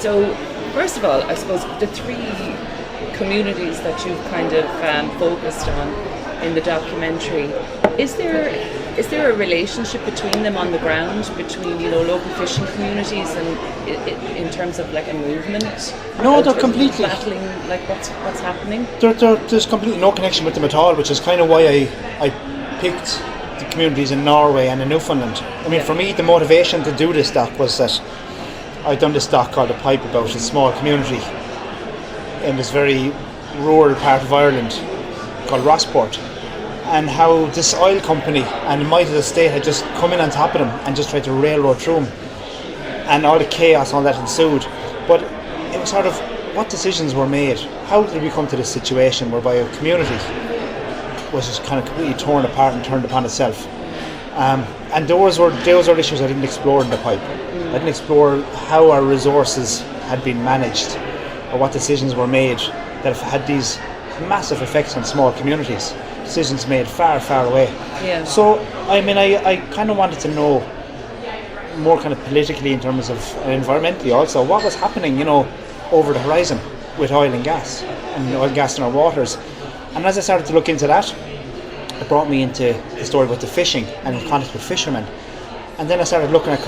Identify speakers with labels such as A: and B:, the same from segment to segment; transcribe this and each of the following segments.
A: So, first of all, I suppose the three communities that you've kind of focused on in the documentary, is there a relationship between them on the ground, between local fishing communities and in terms of like a movement?
B: No, they're completely
A: battling like what's happening.
B: There's completely no connection with them at all, which is kind of why I picked the communities in Norway and in Newfoundland. I mean, for me, the motivation to do this doc was that I'd done this doc called The Pipe about a small community in this very rural part of Ireland called Rossport, and how this oil company and Might of the State had just come in on top of them and just tried to railroad through them, and all the chaos, all that ensued. But it was sort of, what decisions were made? How did we come to this situation whereby a community was just kind of completely torn apart and turned upon itself? And those were issues I didn't explore in The Pipe. I didn't explore how our resources had been managed, or what decisions were made that have had these massive effects on small communities. Decisions made far, far away.
A: Yeah.
B: So, I mean, I kind of wanted to know more kind of politically in terms of, and environmentally also, what was happening, over the horizon with oil and gas in our waters. And as I started to look into that, it brought me into the story about the fishing and in contact with fishermen. And then I started looking at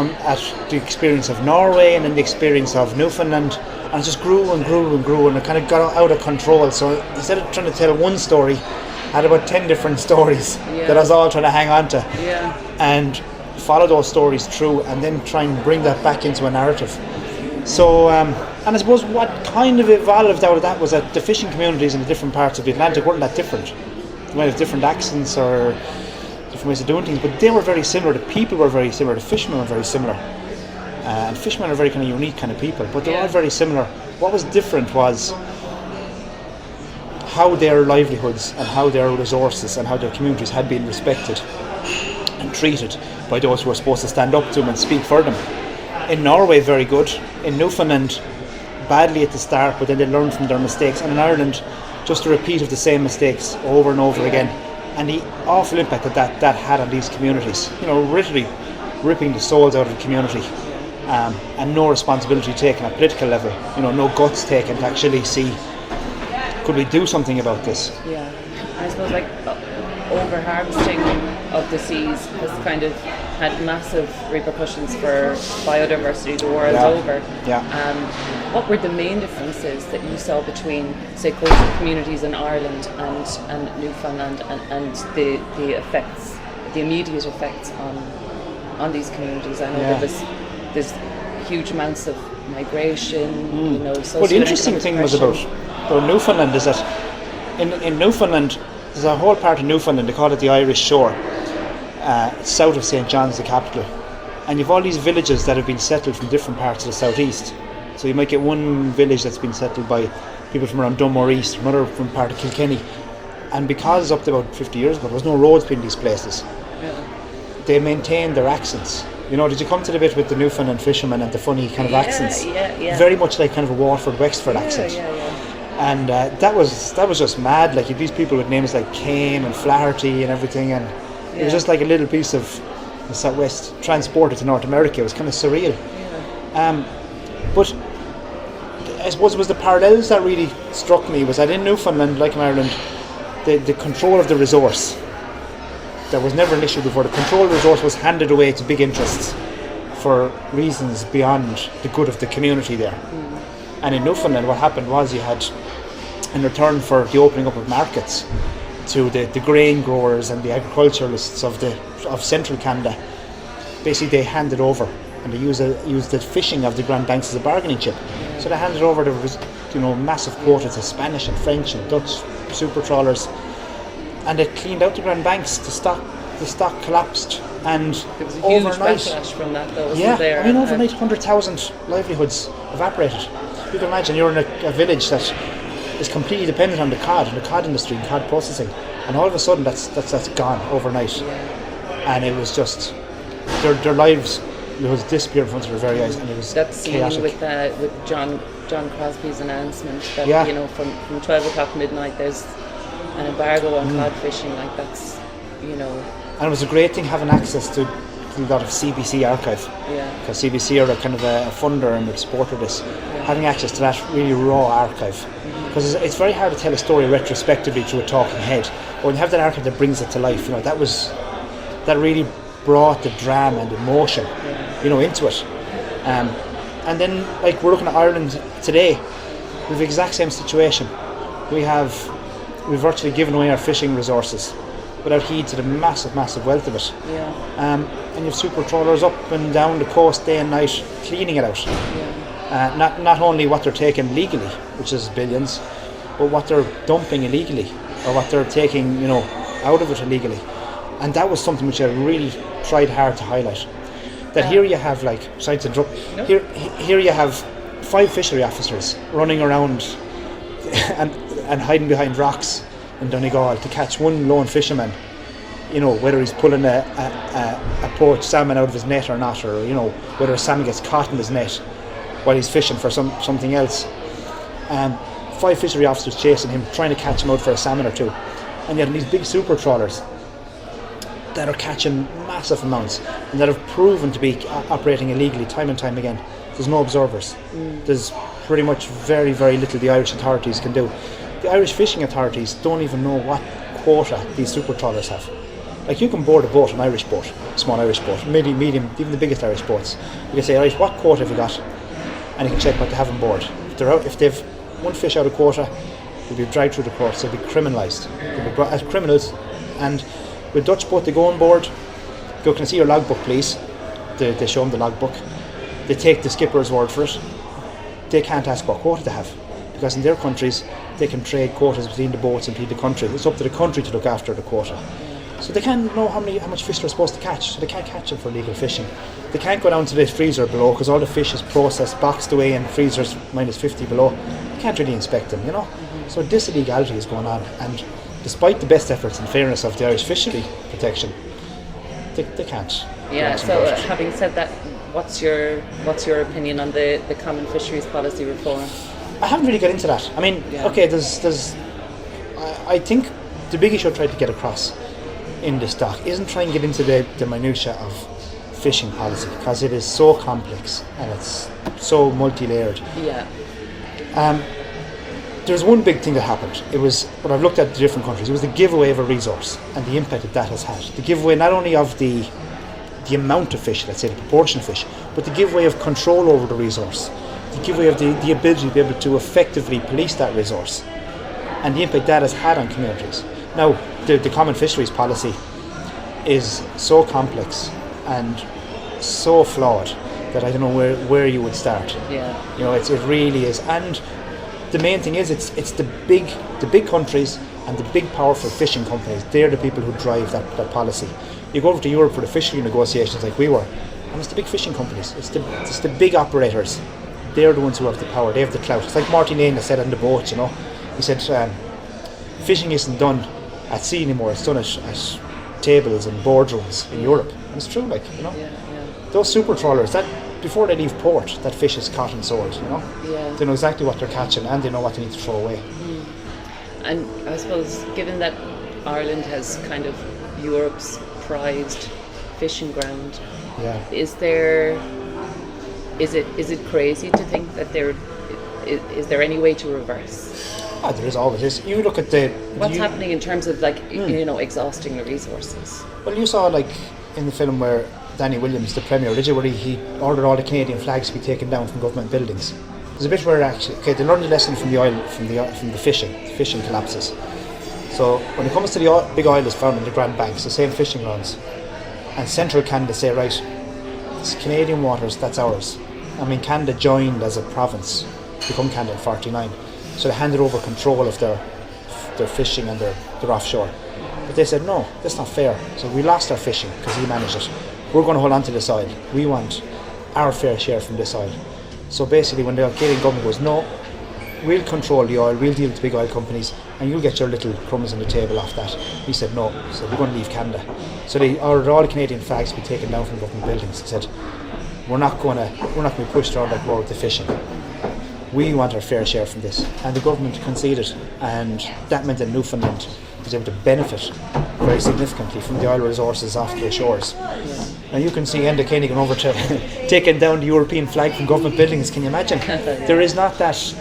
B: the experience of Norway and then the experience of Newfoundland, and it just grew and grew and grew, and it kind of got out of control. So instead of trying to tell one story, I had about 10 different stories that I was all trying to hang on to, and follow those stories through, and then try and bring that back into a narrative. So, and I suppose what kind of evolved out of that was that the fishing communities in the different parts of the Atlantic weren't that different. They might have different accents or different ways of doing things, but they were very similar. The people were very similar. The fishermen were very similar. And fishermen are very kind of unique kind of people, but they're all very similar. What was different was how their livelihoods and how their resources and how their communities had been respected and treated by those who were supposed to stand up to them and speak for them. In Norway, very good. In Newfoundland, badly at the start, but then they learned from their mistakes. And in Ireland, just a repeat of the same mistakes over and over again. And the awful impact that had on these communities. Literally ripping the souls out of the community. And no responsibility taken at political level. No guts taken to actually see, could we do something about this?
A: Yeah, I suppose like over-harvesting of the seas has kind of had massive repercussions for biodiversity the world over.
B: Yeah.
A: What were the main differences that you saw between, say, coastal communities in Ireland and Newfoundland, and the effects, the immediate effects on these communities? I know there's huge amounts of migration,
B: Well, the interesting thing was about Newfoundland is that in Newfoundland, there's a whole part of Newfoundland, they call it the Irish Shore, south of St. John's, the capital. And you've all these villages that have been settled from different parts of the southeast. So you might get one village that's been settled by people from around Dunmore East, another from part of Kilkenny. And because up to about 50 years ago, there was no roads between these places, they maintained their accents. Did you come to the bit with the Newfoundland fishermen and the funny kind of accents?
A: Yeah.
B: Very much like kind of a Waterford-Wexford accent.
A: Yeah.
B: And that was just mad. Like, these people with names like Kane and Flaherty and everything, and it was just like a little piece of the Southwest transported to North America. It was kind of surreal. But I suppose it was the parallels that really struck me, was that in Newfoundland, like in Ireland, the control of the resource, that was never an issue before. The control of the resource was handed away to big interests for reasons beyond the good of the community there. And in Newfoundland, what happened was you had, in return for the opening up of markets to the grain growers and the agriculturalists of central Canada, basically they handed over, and they used the fishing of the Grand Banks as a bargaining chip. So they handed over the massive quotas of Spanish and French and Dutch super trawlers, and they cleaned out the Grand Banks. The stock collapsed, and
A: there was a huge backlash from that, though, wasn't there?
B: I mean, overnight 100,000 livelihoods evaporated. You can imagine you're in a village that is completely dependent on the cod industry and cod processing, and all of a sudden that's gone overnight. And it was just their lives disappeared in front of their very eyes, and it was
A: that scene
B: chaotic.
A: with John Crosby's announcement that from 12 o'clock midnight there's an embargo on cod fishing, like that's.
B: And it was a great thing having access to particularly a lot of CBC archive, because CBC are a kind of a funder and a supporter of this, having access to that really raw archive, because it's very hard to tell a story retrospectively through a talking head. But when you have that archive that brings it to life, that really brought the drama and emotion, into it. And then, like, we're looking at Ireland today, we have the exact same situation. We've virtually given away our fishing resources without heed to the massive wealth of it. And you have super trawlers up and down the coast day and night cleaning it out. Not only what they're taking legally, which is billions, but what they're dumping illegally, or what they're taking, out of it illegally. And that was something which I really tried hard to highlight. That here you have, like, sorry to interrupt, here you have 5 fishery officers running around and hiding behind rocks in Donegal to catch one lone fisherman, whether he's pulling a poached salmon out of his net or not, or whether a salmon gets caught in his net while he's fishing for something else. 5 fishery officers chasing him, trying to catch him out for a salmon or two, and yet these big super trawlers that are catching massive amounts and that have proven to be operating illegally time and time again. There's no observers. There's pretty much very, very little the Irish authorities can do. The Irish fishing authorities don't even know what quota these super trawlers have. Like, you can board a boat, an Irish boat, a small Irish boat, medium, even the biggest Irish boats. You can say, right, what quota have you got? And you can check what they have on board. If they've one fish out of quota, they'll be dragged through the courts, they'll be criminalised. They'll be brought as criminals. And with Dutch boat, they go on board, go, can I see your logbook, please? They show them the logbook. They take the skipper's word for it. They can't ask what quota they have, because in their countries they can trade quotas between the boats and between the country. It's up to the country to look after the quota. So they can't know how much fish they're supposed to catch, so they can't catch them for illegal fishing. They can't go down to the freezer below, because all the fish is processed, boxed away in freezers minus 50 below. You can't really inspect them, So this illegality is going on, and despite the best efforts and fairness of the Irish fishery protection, they can't.
A: Yeah, so having said that, what's your opinion on the common fisheries policy reform?
B: I haven't really got into that. I mean, okay, I think the big issue I tried to get across in this doc isn't trying to get into the minutiae of fishing policy, because it is so complex and it's so multi-layered. There's one big thing that happened. It was, when I've looked at the different countries, it was the giveaway of a resource and the impact that has had. The giveaway not only of the amount of fish, let's say the proportion of fish, but the giveaway of control over the resource. The giveaway of the ability to be able to effectively police that resource, and the impact that has had on communities. Now, the common fisheries policy is so complex and so flawed that I don't know where you would start. It really is. And the main thing is, it's the big countries and the big powerful fishing companies. They're the people who drive that policy. You go over to Europe for the fishery negotiations like we were, and it's the big fishing companies. It's the big operators. They're the ones who have the power. They have the clout. It's like Martin Lane said on the boat. He said fishing isn't done at sea anymore. It's done at tables and boardrooms in Europe. And it's true, those super trawlers, that before they leave port, that fish is caught and sold. They know exactly what they're catching, and they know what they need to throw away.
A: And I suppose, given that Ireland has kind of Europe's prized fishing ground, is it crazy to think that is there any way to reverse?
B: There is, always. You look at
A: what's happening in terms of exhausting the resources.
B: Well, you saw in the film where Danny Williams, the Premier, did you, where he ordered all the Canadian flags to be taken down from government buildings. There's a bit where they learned a lesson from the oil, from the fishing collapses. So when it comes to the big oil that's found in the Grand Banks, the same fishing grounds, and central Canada say, right, it's Canadian waters, that's ours. I mean, Canada joined as a province, become Canada in 1949, so they handed over control of their fishing and their offshore. But they said, no, that's not fair. So we lost our fishing because he managed it. We're going to hold on to this oil. We want our fair share from this oil. So basically, when the Canadian government goes, no, we'll control the oil, we'll deal with the big oil companies, and you'll get your little crumbs on the table off that. He said no, so we're going to leave Canada. So they ordered all the Canadian flags to be taken down from government buildings. He said, we're not going to be pushed around like more with the fishing. We want our fair share from this. And the government conceded, and that meant that Newfoundland was able to benefit very significantly from the oil resources off the shores. Now you can see Enda Kenny going over to taking down the European flag from government buildings. Can you imagine? There is not that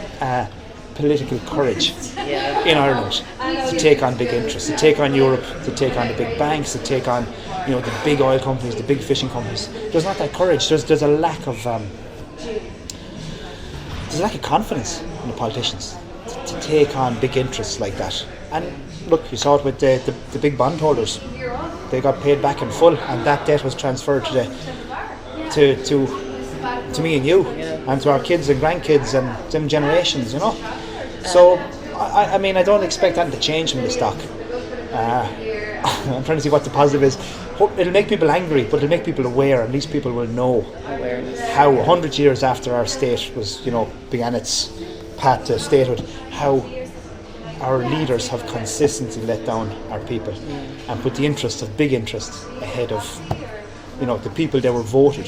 B: political courage in Ireland to take on big interests, to take on Europe, to take on the big banks, to take on the big oil companies, the big fishing companies. There's not that courage. There's a lack of confidence in the politicians to take on big interests like that. And look, you saw it with the big bondholders. They got paid back in full, and that debt was transferred to me and you, and to our kids and grandkids and them generations. So I mean, I don't expect that to change from the stock. I'm trying to see what the positive is. It'll make people angry, but it'll make people aware. At least people will know how 100 years after our state was, began its path to statehood, how our leaders have consistently let down our people and put the interests of big interests ahead of, the people they were voted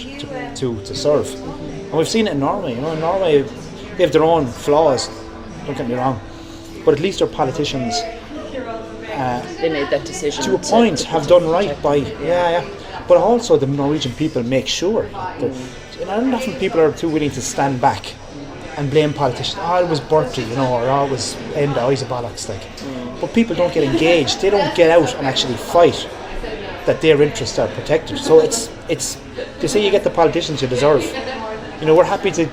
B: to serve. And we've seen it in Norway. In Norway, they have their own flaws. Don't get me wrong, but at least our politicians.
A: They made that decision
B: to a point, have done right by, but also the Norwegian people make sure that, not often people are too willing to stand back and blame politicians. It was Bertie, or it was Enda, eyes of bollocks, But people don't get engaged. They don't get out and actually fight that their interests are protected. So it's they say you get the politicians you deserve. We're happy to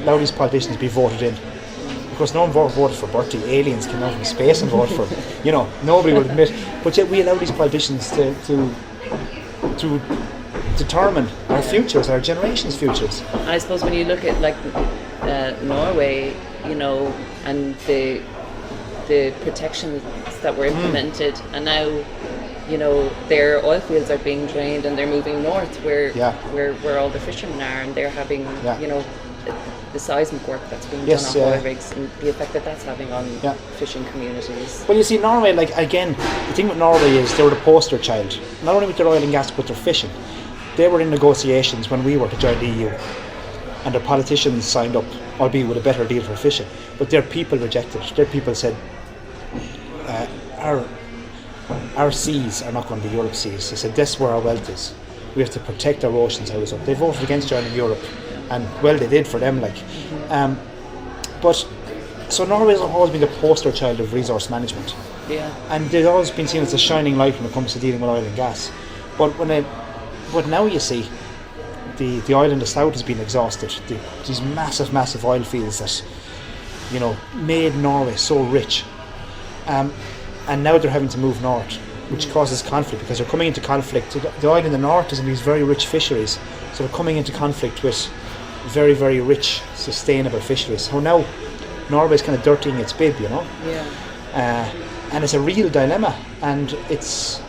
B: allow these politicians to be voted in. Of course, no one voted for Bertie. Aliens came out from space and voted for him. Nobody will admit. But yet we allow these politicians to determine our futures, our generations' futures.
A: And I suppose when you look at Norway, and the protections that were implemented, and now, their oil fields are being drained and they're moving north where all the fishermen are, and they're having, the seismic work that's being done on oil rigs and the effect that's having on fishing communities.
B: Well, you see, Norway, again, the thing with Norway is they were the poster child, not only with their oil and gas, but their fishing. They were in negotiations when we were to join the EU, and their politicians signed up, albeit with a better deal for fishing, but their people rejected it. Their people said, our seas are not going to be Europe's seas. They said, this is where our wealth is. We have to protect our oceans. They voted against joining Europe. And well, they did for them, but so Norway has always been the poster child of resource management, and they've always been seen as a shining light when it comes to dealing with oil and gas. But now you see the oil in the south has been exhausted. These massive oil fields that made Norway so rich, and now they're having to move north, which causes conflict because they're coming into conflict. The oil in the north is in these very rich fisheries, so they're coming into conflict with very, very rich, sustainable fisheries. So now Norway's kind of dirtying its bib, and it's a real dilemma, and it's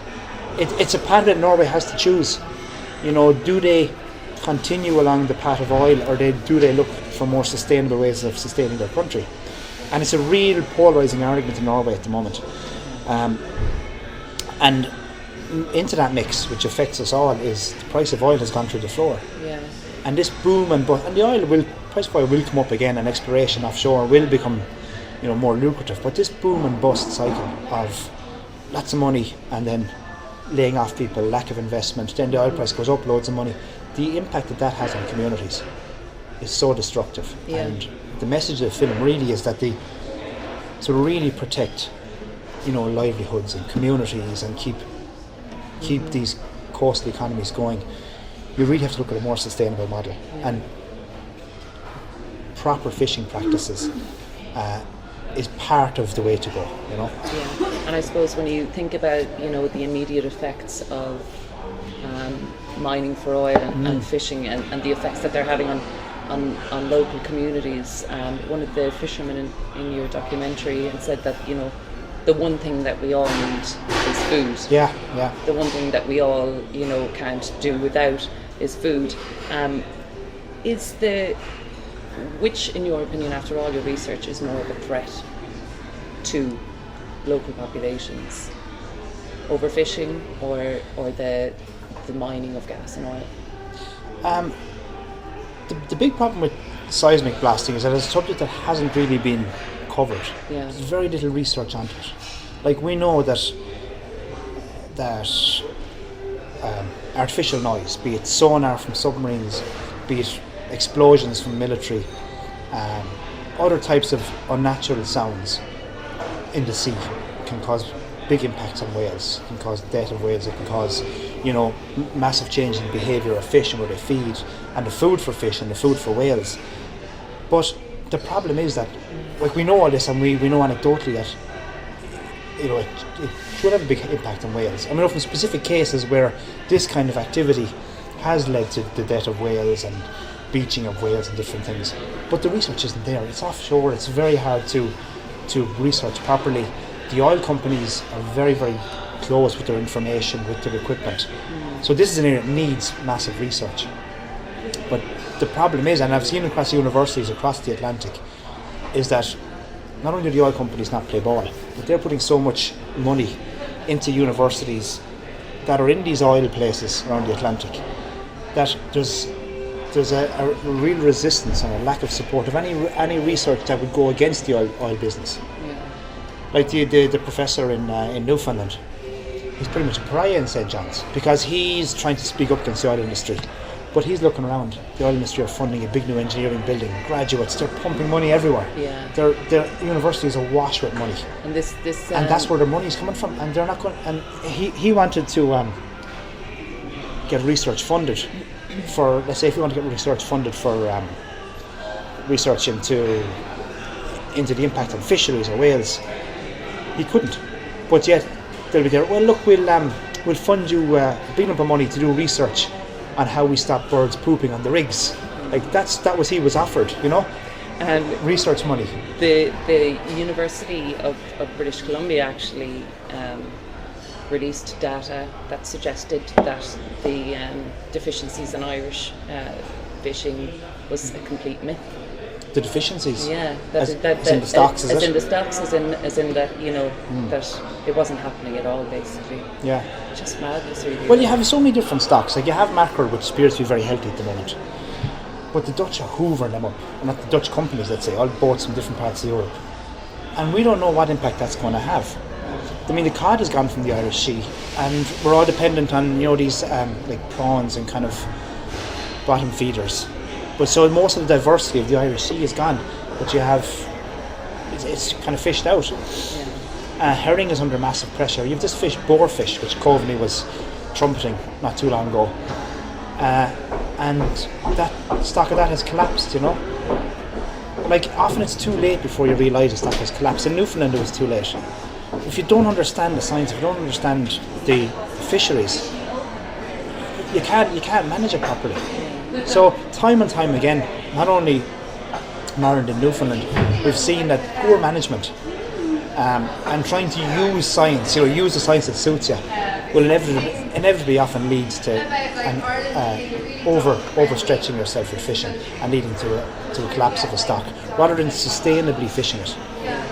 B: a path that Norway has to choose. Do they continue along the path of oil, or do they look for more sustainable ways of sustaining their country? And it's a real polarising argument in Norway at the moment. And into that mix, which affects us all, is the price of oil has gone through the floor. And this boom and bust, and the price of oil will come up again, and exploration offshore will become, more lucrative. But this boom and bust cycle of lots of money and then laying off people, lack of investment, then the oil price goes up, loads of money. The impact that has on communities is so destructive. And the message of the film really is that to really protect, livelihoods and communities and keep these coastal economies going, you really have to look at a more sustainable model, and proper fishing practices is part of the way to go.
A: And I suppose when you think about the immediate effects of mining for oil and fishing and the effects that they're having on local communities, one of the fishermen in your documentary had said that the one thing that we all need is food. The one thing that we all can't do without is food. Which, in your opinion, after all your research, is more of a threat to local populations? Overfishing or the mining of gas and oil?
B: The big problem with seismic blasting is that it's a subject that hasn't really been covered. There's very little research on it. Like we know that artificial noise, be it sonar from submarines, be it explosions from military, other types of unnatural sounds in the sea can cause big impacts on whales, can cause death of whales, it can cause, massive change in behaviour of fish and where they feed, and the food for fish and the food for whales. But the problem is that, like, we know all this, and we know anecdotally that it should have a big impact on whales. I mean, from specific cases where this kind of activity has led to the death of whales and beaching of whales and different things. But the research isn't there. It's offshore. It's very hard to research properly. The oil companies are very, very close with their information, with their equipment. So this is an area that needs massive research. But the problem is, and I've seen across universities across the Atlantic, is that not only do the oil companies not play ball, but they're putting so much money into universities that are in these oil places around the Atlantic that there's a real resistance and a lack of support of any research that would go against the oil business.
A: Yeah.
B: Like the professor in Newfoundland, he's pretty much a pariah in St. John's because he's trying to speak up against the oil industry. But he's looking around. The oil industry are funding a big new engineering building. Graduates, they're pumping money everywhere.
A: Yeah.
B: Their universities are awash with money.
A: And
B: and that's where their money's coming from. And they're not going. And he wanted to get research funded for. Let's say if you want to get research funded for research into the impact on fisheries or whales, he couldn't. But yet they'll be there. Well, look, we'll fund you a big number of money to do research on how we stop birds pooping on the rigs. Like that was he was offered,
A: And
B: research money.
A: The University of British Columbia actually released data that suggested that the deficiencies in Irish fishing was a complete myth.
B: The deficiencies?
A: Yeah,
B: as in the stocks,
A: as in the stocks, as in that that it wasn't happening at all, basically.
B: Yeah.
A: Just madness, really.
B: Well, you have so many different stocks. Like you have mackerel, which appears to be very healthy at the moment, but the Dutch are hoovering them up, and not the Dutch companies, let's say, all boats from different parts of Europe, and we don't know what impact that's going to have. I mean, the cod has gone from the Irish Sea, and we're all dependent on these like prawns and kind of bottom feeders. But so most of the diversity of the Irish Sea is gone, but you have it's kind of fished out.
A: Yeah.
B: Herring is under massive pressure. You have this fish, boarfish, which Coveney was trumpeting not too long ago, and that stock of that has collapsed. Like often it's too late before you realise a stock has collapsed. In Newfoundland it was too late. If you don't understand the science, if you don't understand the fisheries, you can't manage it properly. So time and time again, not only in Ireland and Newfoundland, we've seen that poor management and trying to use science, use the science that suits you, will inevitably often leads to overstretching yourself with fishing and leading to a collapse of a stock, rather than sustainably fishing it.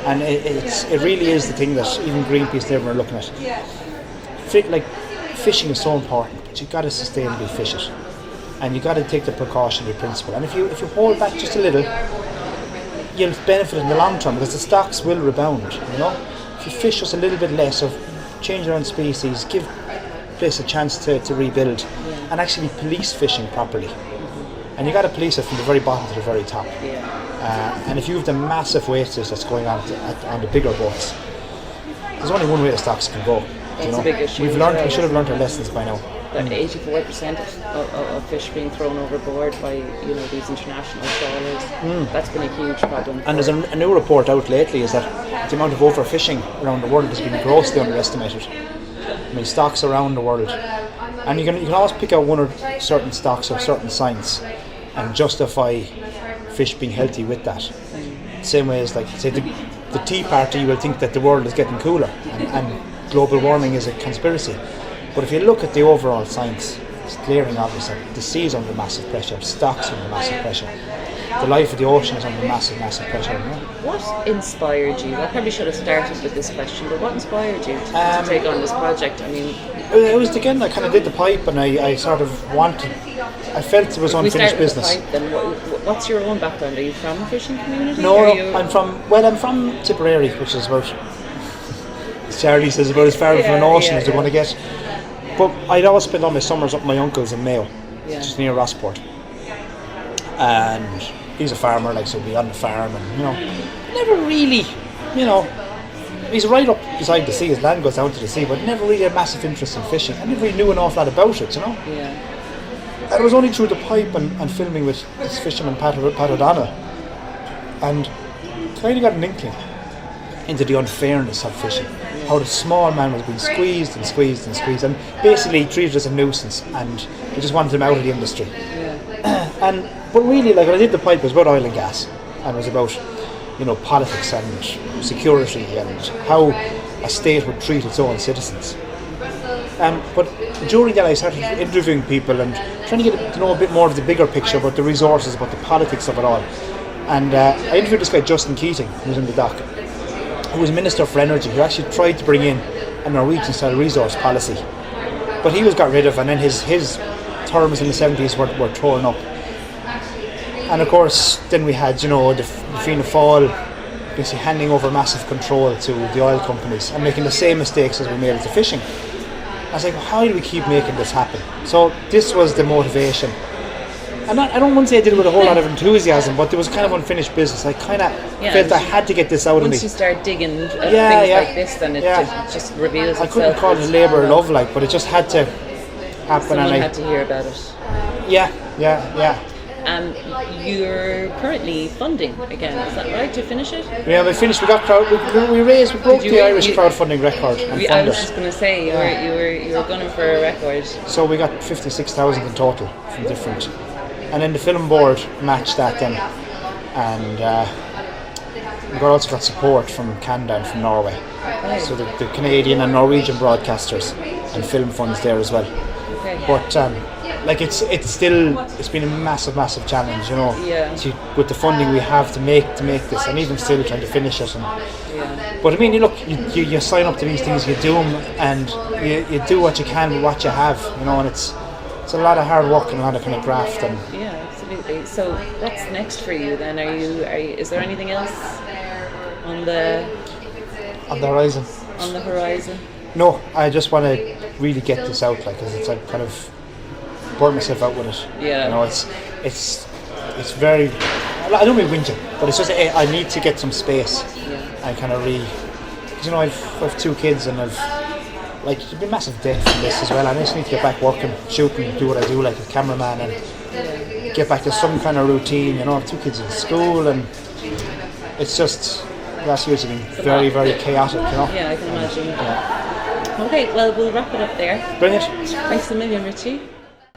B: And it really is the thing that even Greenpeace and everyone are looking at. Like fishing is so important, but you've got to sustainably fish it. And you've got to take the precautionary principle. And if you hold back just a little, you'll benefit in the long term because the stocks will rebound. If you fish just a little bit less, or change around species, give place a chance to rebuild, and actually police fishing properly. And you got to police it from the very bottom to the very top. And if you have the massive wastage that's going on the bigger boats, there's only one way the stocks can go.
A: That's a big issue.
B: We should have learned our lessons by now.
A: 84% of fish being thrown overboard by these international trawlers. That's been a huge problem.
B: And there's a new report out lately is that the amount of overfishing around the world has been grossly underestimated. I mean, stocks around the world, and you can always pick out one or certain stocks or certain signs and justify fish being healthy with that. Same way as, like, say, the Tea Party, you will think that the world is getting cooler and global warming is a conspiracy. But if you look at the overall science, it's glaring obvious that the sea is under massive pressure, stocks are under massive pressure, the life of the ocean is under massive pressure.
A: What inspired you? I probably should have started with this question, but what inspired you to take on this project? I mean,
B: it was again, I kind of did the pipe, and I sort of I felt it was unfinished business.
A: With the pipe, then what's your own background? Are you from a fishing community?
B: No, I'm from Tipperary, which is about Charlie says, about as far from an ocean as they're
A: yeah.
B: going to get. But I'd always spend all my summers up at my uncle's in Mayo, just near Rossport. And he's a farmer, like, so we'd be on the farm, and never really, he's right up beside the sea. His land goes down to the sea, but never really had a massive interest in fishing. I never really knew an awful lot about it,
A: Yeah.
B: And it was only through the pipe and filming with this fisherman, Pat O'Domhnaill, and kind of got an inkling into the unfairness of fishing. How the small man was being squeezed and squeezed and squeezed, and basically treated as a nuisance, and they just wanted him out of the industry. But really, like, when I did the pipe, it was about oil and gas, and it was about politics and security and how a state would treat its own citizens. But during that, I started interviewing people and trying to get to know a bit more of the bigger picture about the resources, about the politics of it all. And I interviewed this guy, Justin Keating, who was in the dock, who was Minister for Energy, who actually tried to bring in a Norwegian-style resource policy. But he was got rid of, and then his terms in the 70s were torn up. And of course, then we had, the Fianna Fáil basically handing over massive control to the oil companies and making the same mistakes as we made with the fishing. I was like, how do we keep making this happen? So this was the motivation. And I don't want to say I did it with a whole lot of enthusiasm, but there was kind of unfinished business. I kind of felt I had to get this out of me.
A: Once you start digging at things like this, then it just reveals itself.
B: I couldn't call it labour of love, like, but it just had to happen.
A: Someone had to hear about it.
B: Yeah.
A: And you're currently funding again, is that right, to finish it?
B: Yeah, we finished. We got we broke the Irish crowdfunding record. And
A: I was just going to say you were gunning for a record.
B: So we got 56,000 in total from different, and then the film board matched that then, and we also got support from Canada and from Norway.
A: Okay.
B: So the Canadian and Norwegian broadcasters and film funds there as well.
A: Okay.
B: But it's been a massive challenge, with the funding we have to make this, and even still trying to finish it. But I mean, you sign up to these things, you do them, and you do what you can with what you have, and it's a lot of hard work and a lot of kind of graft. And
A: absolutely. So what's next for you then? Is there anything else on the
B: horizon?
A: On the horizon? No,
B: I just want to really get this out, because it's like kind of burn myself out with it. It's very, I don't mean whinging, but it's just I need to get some space. I kind of because I've 2 kids, and I've there's been massive debt from this as well. I just need to get back working, shooting, do what I do, like a cameraman, and get back to some kind of routine. I have 2 kids in school, and it's just last year's been very chaotic.
A: Yeah, I can imagine. Okay, well, we'll wrap it up there.
B: Brilliant.
A: Thanks a million, Richie.